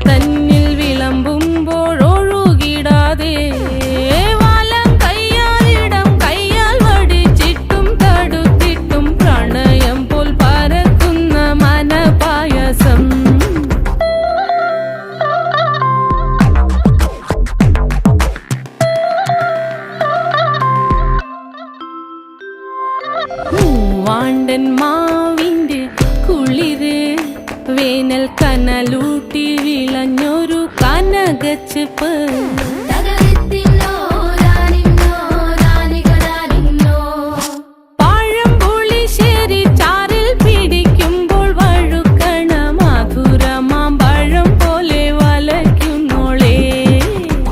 തന്നിൽ വിളമ്പുമ്പോഴൊഴുകിടാതെ വലം കയ്യാലിടം കയ്യാൽ വടിച്ചിട്ടും തടുത്തിട്ടും പ്രണയം പോൽ പരക്കുന്ന മനപായസം. മൂവാണ്ടൻ മാവിൻ്റെ കുളിര് വേനൽ കനലൂട്ടി വിളഞ്ഞൊരു കനകച്ചെപ്പ്.